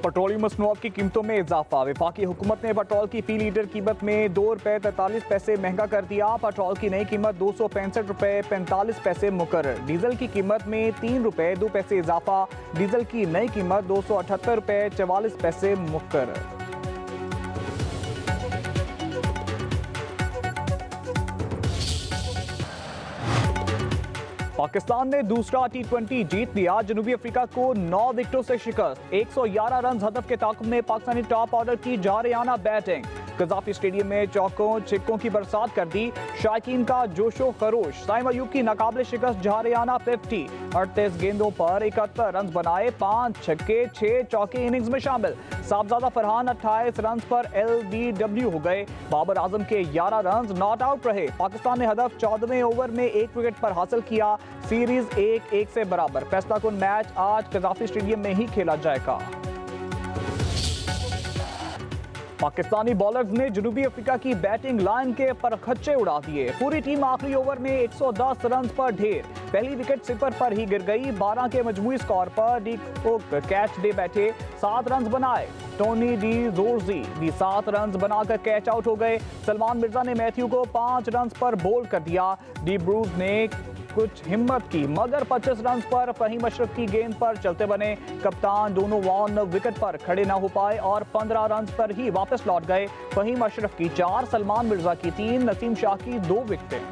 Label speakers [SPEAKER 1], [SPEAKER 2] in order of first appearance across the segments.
[SPEAKER 1] Petroleum मसनूआत की कीमतों में इजाफा। वफाकी हुकूमत ने पेट्रोल की फी लीटर कीमत में ₹2.43 महंगा कर दिया। पेट्रोल की नई कीमत ₹265.45 मुकर्रर। डीजल की कीमत में ₹3.02 इजाफा। डीजल की नई कीमत ₹278.44 मुकर्रर। पाकिस्तान ने दूसरा T20 जीत लिया। जनूबी अफ्रीका को 9 विकेटों से शिकस्त। 111 रन हदफ के ताक़ुब में पाकिस्तानी टॉप ऑर्डर की जारयाना बैटिंग। कज़ाफी स्टेडियम में चौकों छिक्कों की बरसात कर दी। शायकीन का जोशो खरोश। साइम अयूब की नाकाबिले शिकस्त जारयाना 50। 38 गेंदों पर 71 रन बनाए। 5 छक्के 6 चौके इनिंग्स में शामिल। साहबजादा फरहान 28 रन पर LBW हो गए। बाबर आजम के 11 रन नॉट आउट रहे। पाकिस्तान ने हदफ 14वें ओवर में 1 विकेट पर हासिल किया। सीरीज 1-1 से बराबर। फैसला कुन मैच आज कज़ाफी स्टेडियम में ही खेला जाएगा। पाकिस्तानी बॉलर्स ने जनूबी अफ्रीका की बैटिंग लाइन के परखच्चे उड़ा दिए। पूरी टीम आखिरी ओवर में 110 रन पर ढेर। पहली विकेट सिपर पर ही गिर गई। 12 के मजमूई स्कोर पर डी कुक कैच दे बैठे। 7 रन बनाए। टोनी डी जोर्जी भी 7 रन बनाकर कैच आउट हो गए। सलमान मिर्जा ने मैथ्यू को 5 रन पर बोल्ड कर दिया। डी ब्रूज ने कुछ हिम्मत की मगर 25 रन पर फहीम अशरफ की गेंद पर चलते बने। कप्तान दोनों वॉन विकेट पर खड़े ना हो पाए और 15 रन पर ही वापस लौट गए। फहीम अशरफ की 4, सलमान मिर्जा की 3, नसीम शाह की 2 विकेटें।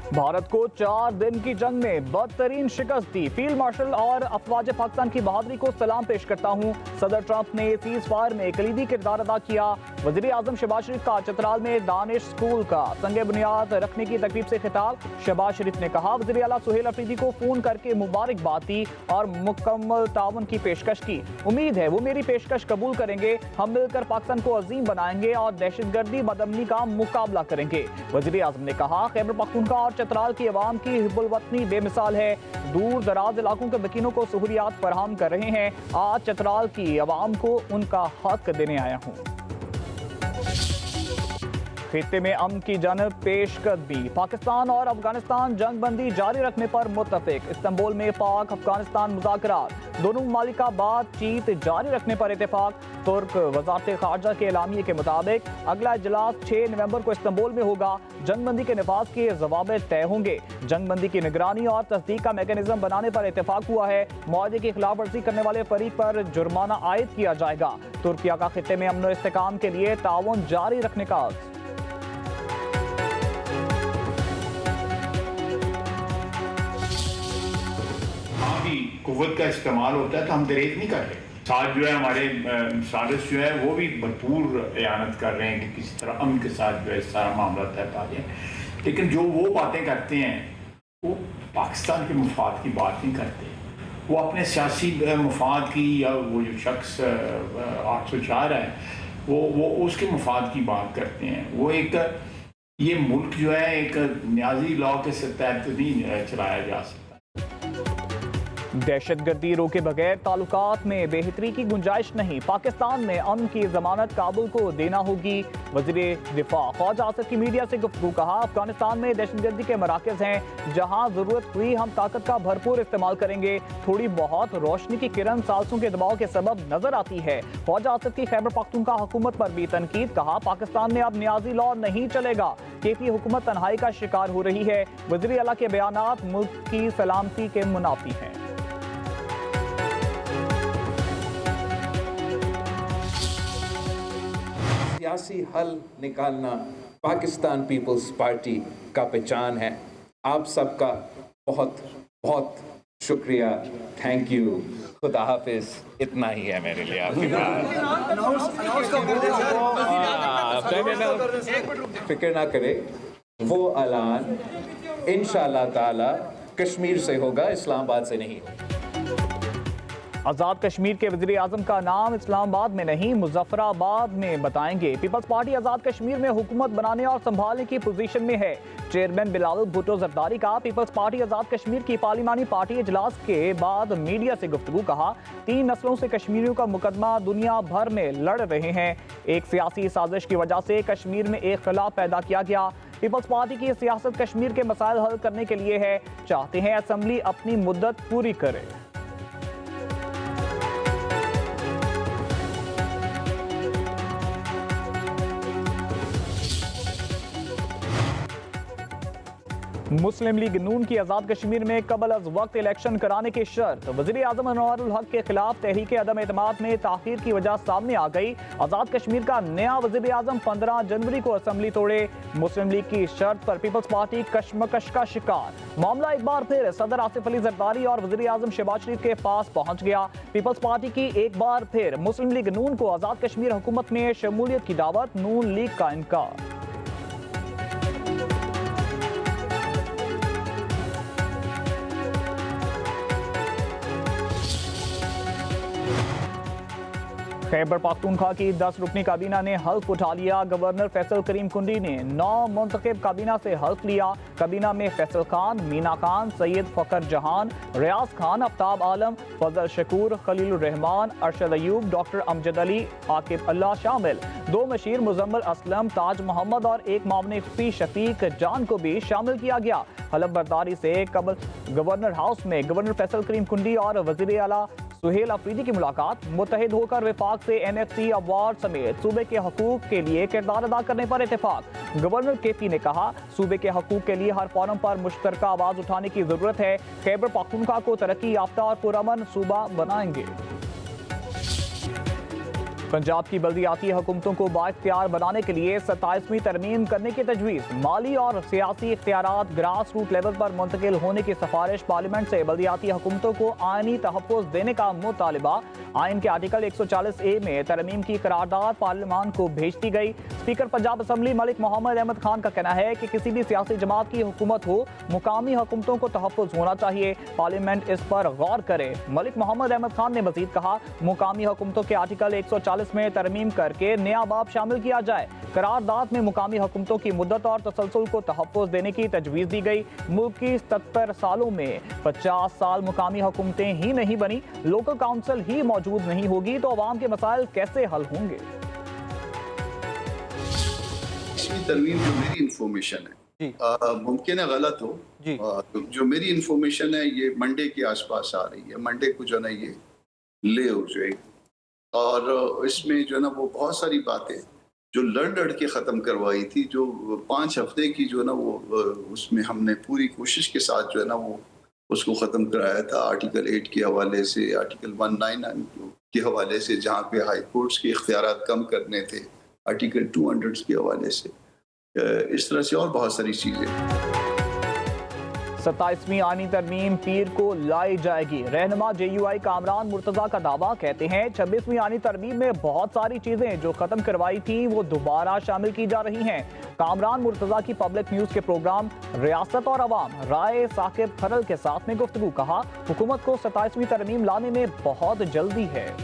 [SPEAKER 1] भारत को 4 दिन की जंग में बदतरीन शिकस्त दी। फील्ड मार्शल और अफवाज पाकिस्तान की बहादुरी को सलाम पेश करता हूँ। सदर ट्रंप ने सीज फायर में कलीदी किरदार अदा किया। वज़ीर आज़म शहबाज शरीफ का चतराल में दानिश स्कूल का संग बुनियाद रखने की तकरीब से खिताब। शहबाज शरीफ ने कहा वज़ीर आला सुहेल अफरीदी को फोन करके मुबारकबाद दी और मुकम्मल ताउन की पेशकश की। उम्मीद है वो मेरी पेशकश कबूल करेंगे। हम मिलकर पाकिस्तान को अजीम बनाएंगे और दहशतगर्दी बदअमनी का मुकाबला करेंगे। वज़ीर आज़म ने कहा खैबर पख्तूनख्वा और चतराल की अवाम की हिब्बुल वतनी बेमिसाल है। दूर दराज इलाकों के वकीलों को सहूलियात फराहम कर रहे हैं। आज चतराल की अवाम को उनका हक देने आया हूँ। खित्ते में अमन की जानब पेशकदमी। पाकिस्तान और अफगानिस्तान जंग बंदी जारी रखने पर मुत्तफिक। इस्तांबुल में पाक अफगानिस्तान मुज़ाकरात। दोनों ममालिक का बातचीत जारी रखने पर इत्तेफाक। तुर्क वज़ारत ख़ारजा के एलामिये के मुताबिक अगला इजलास 6 नवंबर को इस्तांबुल में होगा। जंग बंदी के नफाज के ज़वाबित तय होंगे। जंग बंदी की निगरानी और तस्दीक का मैकेनिज्म बनाने पर इत्तेफाक हुआ है। मुआहदे की खिलाफ वर्जी करने वाले फरीक पर जुर्माना आयद किया जाएगा। तुर्किया का खित्ते में अमन और इस्तेहकाम के लिए ताउन जारी रखने का
[SPEAKER 2] कुव्वत का इस्तेमाल होता है तो हम दरेक नहीं कर रहे। साथ जो है हमारे साजिश जो है वो भी भरपूर एयानत कर रहे हैं कि किसी तरह अमन के साथ जो है सारा मामला तय पा जाए। लेकिन जो वो बातें करते हैं वो पाकिस्तान के मुफाद की बात नहीं करते। वो अपने सियासी मुफाद की या वो जो शख्स 804 है वो उसके मुफाद की बात करते हैं। वो एक ये मुल्क जो है एक न्याजी लॉ के तहत नहीं चलाया जा सकता।
[SPEAKER 1] दहशतगर्दी रोके बगैर ताल्लुकात में बेहतरी की गुंजाइश नहीं। पाकिस्तान में अमन की जमानत काबुल को देना होगी। वज़ीर दिफा ख्वाजा आसिफ की मीडिया से गुफ्तगू। कहा अफगानिस्तान में दहशतगर्दी के मराकज़ हैं। जहां जरूरत हुई हम ताकत का भरपूर इस्तेमाल करेंगे। थोड़ी बहुत रोशनी की किरण सालसों के दबाव के सबब नजर आती है। ख्वाजा आसिफ की खैबर पख्तूनख्वा हुकूमत पर भी तनकीद। कहा पाकिस्तान में अब न्याजी लॉ नहीं चलेगा। KP हुकूमत तन्हाई का शिकार हो रही है। वज़ीर आला के बयानात मुल्क की सलामती के मुनाफी हैं।
[SPEAKER 3] सियासी हल निकालना पाकिस्तान पीपल्स पार्टी का पहचान है। आप सबका बहुत बहुत शुक्रिया। Thank you. खुदा हाफिज। इतना ही है मेरे लिए आपके पास। फिक्र ना करे, वो ऐलान इंशाअल्लाह ताला कश्मीर से होगा, इस्लामाबाद से नहीं।
[SPEAKER 1] आज़ाद कश्मीर के वज़ीर आज़म का नाम इस्लामाबाद में नहीं मुजफ्फराबाद में बताएंगे। पीपल्स पार्टी आज़ाद कश्मीर में हुकूमत बनाने और संभालने की पोजीशन में है। चेयरमैन बिलावल भुट्टो जरदारी का सियासी पार्टी आज़ाद कश्मीर की पार्लिमानी पार्टी इजलास के बाद मीडिया से गुफ्तगू। कहा 3 नस्लों से कश्मीरियों का मुकदमा दुनिया भर में लड़ रहे हैं। एक सियासी साजिश की वजह से कश्मीर में एक खिलाफ पैदा किया गया। पीपल्स पार्टी की सियासत कश्मीर के मसाइल हल करने के लिए है। चाहते हैं असम्बली अपनी मुद्दत पूरी करे। मुस्लिम लीग नून की आज़ाद कश्मीर में कबल अज वक्त इलेक्शन कराने की शर्त। वज़ीर आज़म अनवारुल हक के खिलाफ तहरीक अदम एतमाद में ताख़ीर की वजह सामने आ गई। आज़ाद कश्मीर का नया वज़ीर आज़म 15 जनवरी को असम्बली तोड़े। मुस्लिम लीग की शर्त पर पीपल्स पार्टी कशमकश का शिकार। मामला एक बार फिर सदर आसिफ अली जरदारी और वज़ीर आज़म शहबाज शरीफ के पास पहुंच गया। पीपल्स पार्टी की एक बार फिर मुस्लिम लीग नून को आज़ाद कश्मीर हुकूमत में शमूलियत की दावत, नून लीग का इनकार। खैबर पख्तूनख्वा की 10 रुकनी काबीना ने हल्फ उठा लिया। गवर्नर फैसल करीम कुंडी ने 9 मुंतखब काबीना से हल्फ लिया। काबीना में फैसल खान, मीना खान, सैयद फखर जहान, रियाज खान, आफ्ताब आलम, फजल शकूर, खलीलुर रहमान, अरशद अयूब, डॉक्टर अमजद अली, आकिब अल्लाह शामिल। 2 मशीर मुजम्मल असलम, ताज मोहम्मद और 1 मामने खुफी शफीक जान को भी शामिल किया गया। हलफ बर्दारी से कबल गवर्नर हाउस में गवर्नर फैसल करीम कुंडी और वजीर आला सुहेल अफरीदी की मुलाकात। मुत्तहिद होकर विफाक से NFC अवार्ड समेत सूबे के हकूक के लिए किरदार अदा करने पर इत्तेफाक। गवर्नर KP ने कहा, सूबे के हकूक के लिए हर फॉरम पर मुश्तरका आवाज उठाने की जरूरत है। खैबर पख्तूनख्वा को तरक्की याफ्ता और पुरअमन सूबा बनाएंगे। पंजाब की बल्दियाती हुकूमतों को बाइख्तियार बनाने के लिए 27वीं तरमीम करने की तजवीज़। माली और सियासी इख्तियारात ग्रास रूट लेवल पर मुंतकिल होने की सिफारिश। पार्लियामेंट से बल्दियाती हुकूमतों को आईनी तहफ़्फ़ुज़ देने का मुतालिबा। आइन के आर्टिकल 140A में तरमीम की करारदाद पार्लियामान को भेज दी गई। स्पीकर पंजाब असम्बली मलिक मोहम्मद अहमद खान का कहना है कि किसी भी सियासी जमात की हुकूमत हो, मुकामी हुकूमतों को तहफ़्फ़ुज़ होना चाहिए। पार्लियामेंट इस पर गौर करे। मलिक मोहम्मद अहमद खान ने मजीद कहा, मुकामी हुकूमतों के आर्टिकल 140 में तरमीम करके नया बाब शामिल किया जाए। करारदाद में मुकामी हुकूमतों की मुद्दत और तसलसल को तहफ़्फ़ुज़ देने की तजवीज़ दी गई। मुल्क की 77 सालों में 50 साल मुकामी हुकूमतें ही नहीं बनी, लोकल काउंसिल ही मौजूद नहीं होगी तो अवाम के मसाइल कैसे हल होंगे।
[SPEAKER 4] इसमें तरमीम जो मेरी इंफॉर्मेशन है, मुमकिन है गलत हो जी। जो मेरी इंफॉर्मेशन है ये मंडे के आसपास आ रही है। मंडे को जो ना ये ले हो जाएगी और इसमें जो ना वो बहुत सारी बातें जो लड़ के ख़त्म करवाई थी, जो 5 हफ्ते की जो ना वो उसमें हमने पूरी कोशिश के साथ जो है ना वो उसको ख़त्म कराया था। आर्टिकल 8 के हवाले से, आर्टिकल 199 के हवाले से जहाँ पे हाई कोर्ट्स के इख्तियारात कम करने थे, आर्टिकल 200 के हवाले से, इस तरह से और बहुत सारी चीज़ें।
[SPEAKER 1] 27वीं आनी तरमीम पीर को लाई जाएगी। रहनुमा JUI कामरान मुर्तज़ा का दावा। कहते हैं 26वीं आनी तरमीम में बहुत सारी चीजें जो खत्म करवाई थी वो दोबारा शामिल की जा रही हैं। कामरान मुर्तज़ा की पब्लिक न्यूज के प्रोग्राम रियासत और अवाम राय साकिब खरल के साथ में गुफ्तगू। कहा, हुकूमत को 27वीं तरमीम लाने में बहुत जल्दी है।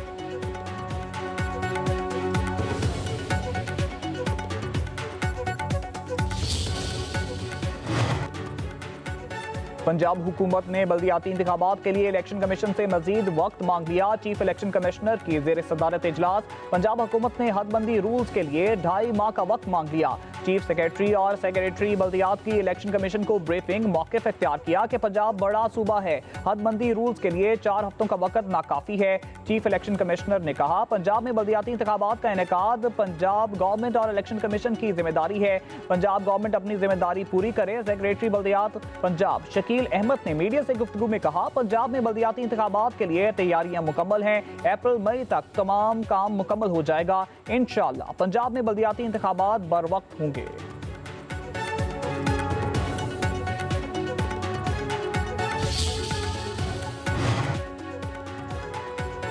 [SPEAKER 1] पंजाब हुकूमत ने बल्दियाती इंतखाबात के लिए इलेक्शन कमीशन से मजीद वक्त मांग लिया। चीफ इलेक्शन कमिश्नर की जेर सदारत इजलास पंजाब हुकूमत ने हदबंदी रूल्स के लिए 2.5 माह का वक्त मांग लिया। चीफ सेक्रेटरी और सेक्रेटरी बल्दियात की इलेक्शन कमीशन को ब्रीफिंग। मौक़िफ़ इख्तियार किया कि पंजाब बड़ा सूबा है, हदबंदी रूल्स के लिए 4 हफ्तों का वक्त नाकाफी है। चीफ इलेक्शन कमिश्नर ने कहा, पंजाब में बल्दियाती इंतखाबात का इनेकाद पंजाब गवर्नमेंट और इलेक्शन कमीशन की जिम्मेदारी है। पंजाब गवर्नमेंट अपनी जिम्मेदारी पूरी करे। सेक्रेटरी बल्दियात पंजाब शकील अहमद ने मीडिया से गुफ्तगू में कहा, पंजाब में बल्दियाती इंतखाबात के लिए तैयारियां मुकम्मल हैं। अप्रैल मई तक तमाम काम मुकम्मल हो जाएगा। इंशाअल्लाह पंजाब में बल्दियाती इंतखाबात बर वक्त होंगे।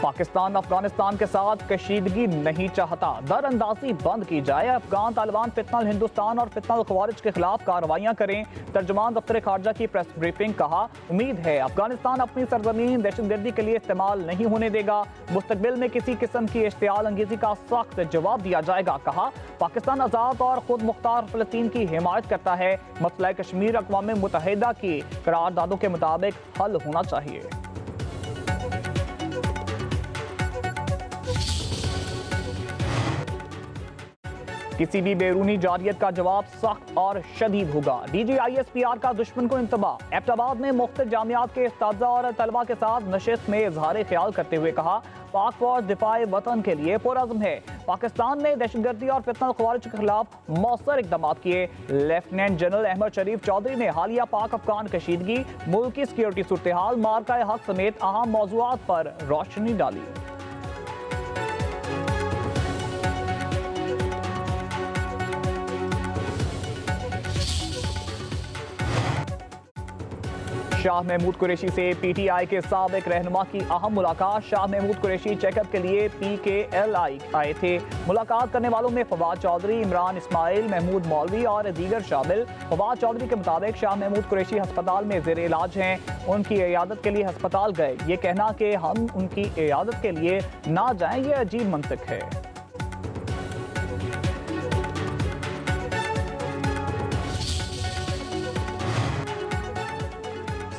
[SPEAKER 1] पाकिस्तान अफगानिस्तान के साथ कशीदगी नहीं चाहता, दरअंदाजी बंद की जाए। अफगान तालिबान फितनल हिंदुस्तान और फितनल ख्वारिज के खिलाफ कार्रवाइयां करें। तर्जुमान दफ्तर खारजा की प्रेस ब्रीफिंग। कहा, उम्मीद है अफगानिस्तान अपनी सरजमीन दहशतगर्दी के लिए इस्तेमाल नहीं होने देगा। मुस्तकबिल में किसी किस्म की इश्तियाल अंगेजी का सख्त जवाब दिया जाएगा। कहा, पाकिस्तान आज़ाद और खुद मुख्तार फ़लस्तीन की हिमायत करता है। मसला कश्मीर अक़वाम मुत्तहिदा की करारदादों के मुताबिक हल होना चाहिए। किसी भी बैरूनी जारियत का जवाब सख्त और शदीद होगा। DGISPR का दुश्मन को इंतबाह। एबटाबाद में मुख्तलिफ जामियात के उस्ताद और तलबा के साथ नशिस्त में इजहार ख्याल करते हुए कहा, पाक फौज दिफाए वतन के लिए पुरअज़्म है। पाकिस्तान ने दहशतगर्दी और फितना ख़वारिज के खिलाफ मौसर इक़दाम किए। लेफ्टिनेंट जनरल अहमद शरीफ चौधरी ने हालिया पाक अफगान कशीदगी, मुल्क की सिक्योरिटी सूरत हाल, मार्का हक समेत अहम मौज़ूआत पर रोशनी डाली। शाह महमूद कुरैशी से PTI के साबिक रहनुमा की अहम मुलाकात। शाह महमूद कुरैशी चेकअप के लिए PKLI आए थे। मुलाकात करने वालों में फवाद चौधरी, इमरान इस्माइल, महमूद मौलवी और दीगर शामिल। फवाद चौधरी के मुताबिक शाह महमूद कुरैशी अस्पताल में ज़ेर इलाज हैं। उनकी इयादत के लिए अस्पताल गए। ये कहना कि हम उनकी इयादत के लिए ना जाएं, ये अजीब मंतिक है।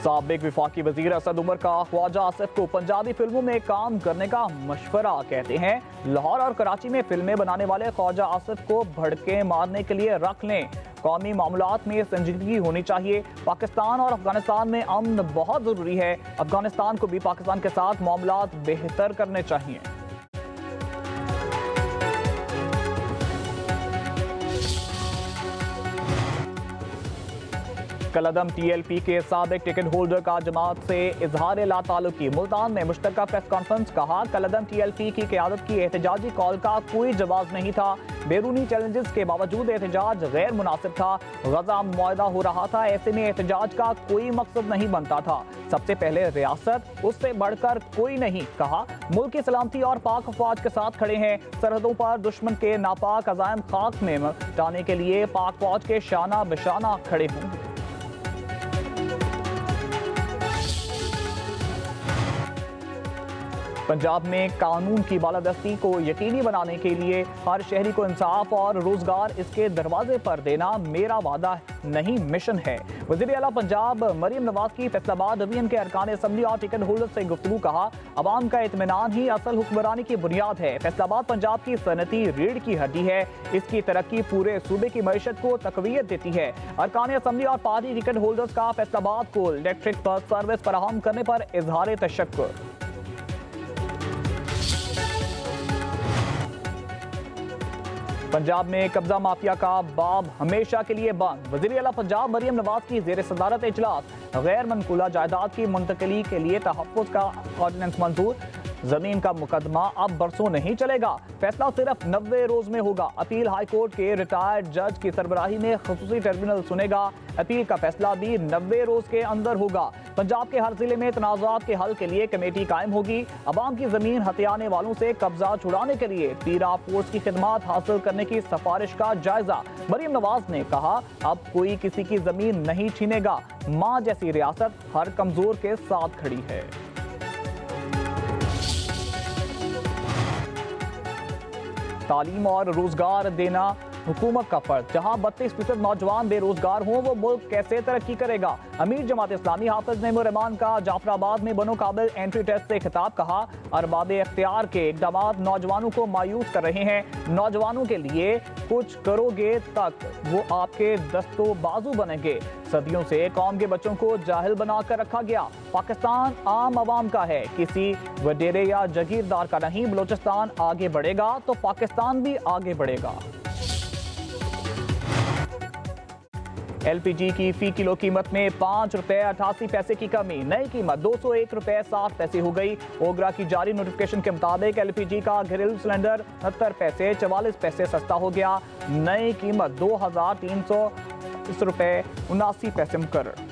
[SPEAKER 1] साबिक विफाकी वजीर असद उमर का ख्वाजा आसिफ को पंजाबी फिल्मों में काम करने का मशवरा। कहते हैं लाहौर और कराची में फिल्में बनाने वाले ख्वाजा आसिफ को भड़के मारने के लिए रख लें। कौमी मामलात में संजीदगी होनी चाहिए। पाकिस्तान और अफगानिस्तान में अमन बहुत ज़रूरी है। अफगानिस्तान को भी पाकिस्तान के साथ मामलात बेहतर करने चाहिए। कलअदम TLP के साबिक टिकट होल्डर का जमात से इजहार ला ताल्लुकी। मुल्तान में मुश्तरका प्रेस कॉन्फ्रेंस। कहा, कलअदम TLP की क़यादत की एहतजाजी कॉल का कोई जवाब नहीं था। बैरूनी चैलेंजेस के बावजूद एहतजाज गैर मुनासिब था। गजा मुआहदा हो रहा था, ऐसे में एहतजाज का कोई मकसद नहीं बनता था। सबसे पहले रियासत, उससे बढ़कर कोई नहीं। कहा, मुल्क की सलामती और पाक अफवाज के साथ खड़े हैं। सरहदों पर दुश्मन के नापाक अज़ाइम खाक में मिटाने के लिए पाक फौज के शाना बशाना खड़े होंगे। पंजाब में कानून की बालादस्ती को यकीनी बनाने के लिए हर शहरी को इंसाफ और रोजगार इसके दरवाजे पर देना मेरा वादा नहीं, मिशन है। वज़ीर आला पंजाब मरियम नवाज की फैसलाबाद डिवीजन के अरकान असम्बली और टिकट होल्डर से गुफ्तगू। कहा, अवाम का इत्मीनान ही असल हुक्मरानी की बुनियाद है। फैसलाबाद पंजाब की सनती रीढ़ की हड्डी है। इसकी तरक्की पूरे सूबे की मईशत को तकवीयत देती है। अरकान असम्बली और पार्टी टिकट होल्डर्स का फैसलाबाद को इलेक्ट्रिक बस सर्विस फराहम करने पर इजहार तशक्कुर। पंजाब में कब्जा माफिया का बाब हमेशा के लिए बंद। वज़ीर आला पंजाब मरियम नवाज की ज़ेर सदारत इजलास। गैर मनकूला जायदाद की मुंतकली के लिए तहफ़्फ़ुज़ का ऑर्डिनेंस मंजूर। जमीन का मुकदमा अब बरसों नहीं चलेगा। फैसला सिर्फ 90 रोज में होगा। अपील हाई कोर्ट के रिटायर्ड जज की सरबराही में खसूसी ट्रिब्यूनल सुनेगा। अपील का फैसला भी 90 रोज के अंदर होगा। पंजाब के हर जिले में तनाज़ात के हल के लिए कमेटी कायम होगी। अवाम की जमीन हथियाने वालों से कब्जा छुड़ाने के लिए पीरा फोर्स की खिदमात हासिल करने की सिफारिश का जायजा। मरियम नवाज ने कहा, अब कोई किसी की जमीन नहीं छीनेगा। माँ जैसी रियासत हर कमजोर के साथ खड़ी है। तालीम और रोजगार देना हुकूमत का फर्ज। जहां 32% नौजवान बेरोजगार हों, वो मुल्क कैसे तरक्की करेगा। अमीर जमात इस्लामी हाफिज नईमुर रहमान का जाफराबाद में बनो काबिल एंट्री टेस्ट से खिताब। कहा, अरबाब इख्तियार के इक़दामात नौजवानों को मायूस कर रहे हैं। नौजवानों के लिए कुछ करोगे तक वो आपके दस्तो बाजू बनेंगे। सदियों से कौम के बच्चों को जाहिल बनाकर रखा गया। पाकिस्तान आम आवाम का है, किसी वडेरे या जगीरदार का नहीं। बलोचिस्तान आगे बढ़ेगा तो पाकिस्तान भी आगे बढ़ेगा। LPG की फी किलो कीमत में 5 रुपए 88 पैसे की कमी। नई कीमत 201 रुपए 60 पैसे हो गई। ओगरा की जारी नोटिफिकेशन के मुताबिक LPG का घरेलू सिलेंडर 69 पैसे 44 पैसे सस्ता हो गया। नई कीमत 2330 रुपए 79 पैसे मुकर्रर।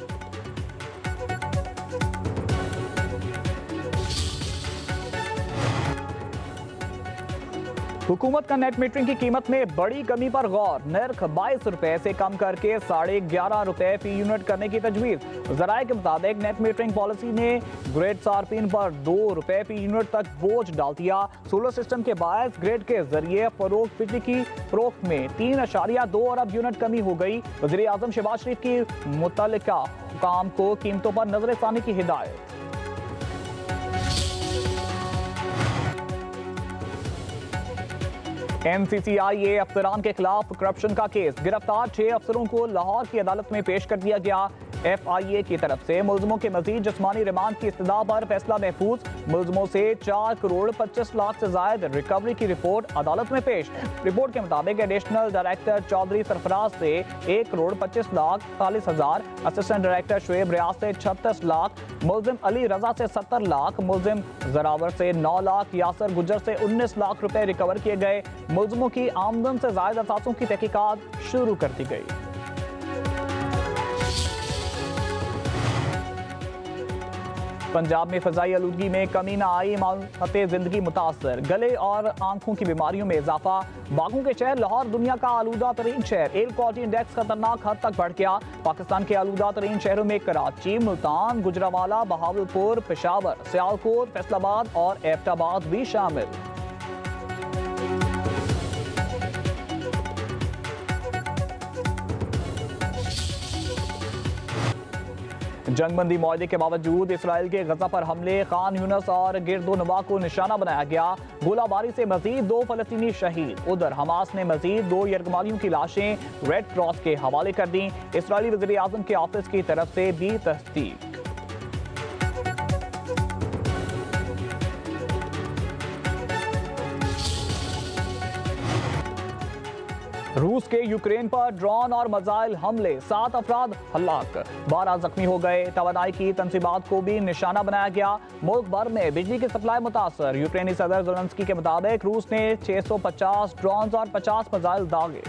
[SPEAKER 1] हुकूमत का नेट मीटरिंग की कीमत में बड़ी कमी पर गौर। नर्ख 22 रुपए से कम करके 11.5 रुपए फी यूनिट करने की तजवीज़। ज़राए के मुताबिक नेट मीटरिंग पॉलिसी ने ग्रेड सार्फिन पर 2 रुपए फी यूनिट तक बोझ डाल दिया। सोलर सिस्टम के बायस ग्रेड के जरिए फरोख्त बिजली की फरोख्त में 3.2 अरब यूनिट कमी हो गई। वज़ीर आज़म शहबाज शरीफ की मुतल्लिका हुकाम को कीमतों पर नजरसानी की हिदायत। MCCIA अफसरान के खिलाफ करप्शन का केस, गिरफ्तार 6 अफसरों को लाहौर की अदालत में पेश कर दिया गया। FIA की तरफ से मुल्जिमों के मजीद जिस्मानी रिमांड की इस्तदा पर फैसला महफूज। मुल्जिमों से 4 करोड़ 25 लाख से जायद रिकवरी की रिपोर्ट अदालत में पेश। रिपोर्ट के मुताबिक एडिशनल डायरेक्टर चौधरी सरफराज से 1 करोड़ 25 लाख 40 हजार, असिस्टेंट डायरेक्टर शुएब रियाज से 36 लाख, मुल्जिम अली रजा से 70 लाख, मुल्जिम जरावर से 9 लाख, यासर गुजर से 19 लाख रुपए रिकवर किए गए। मुल्जिमों की आमदन से जायद असासों की तहकीकात शुरू कर दी गई। पंजाब में फजाई आलूदगी में कमी न आई, मालूमाते जिंदगी मुतासर, गले और आंखों की बीमारियों में इजाफा। बागों के शहर लाहौर दुनिया का आलूदा तरीन शहर, एयर क्वालिटी इंडेक्स खतरनाक हद तक बढ़ गया। पाकिस्तान के आलूदा तरीन शहरों में कराची, मुल्तान, गुजरावाला, बहावलपुर, पेशावर, सियालकोट, फैसलाबाद और एबटाबाद भी शामिल। जंगबंदी मुआहदे के बावजूद इसराइल के गजा पर हमले, खान यूनस और गिरदोनवा को निशाना बनाया गया। गोलाबारी से मजीद 2 फलस्तीनी शहीद। उधर हमास ने मजीद 2 यरगमालियों की लाशें रेड क्रॉस के हवाले कर दी। इसराइली वज़ीर आज़म के ऑफिस की तरफ से भी तस्दीक। रूस के यूक्रेन पर ड्रोन और मिसाइल हमले, 7 अफराद हलाक, 12 जख्मी हो गए। तवानाई की तंसीबात को भी निशाना बनाया गया। मुल्क भर में बिजली की सप्लाई मुतासर। यूक्रेनी सदर ज़ेलेंस्की के मुताबिक रूस ने 650 ड्रोन और 50 मिसाइल दागे।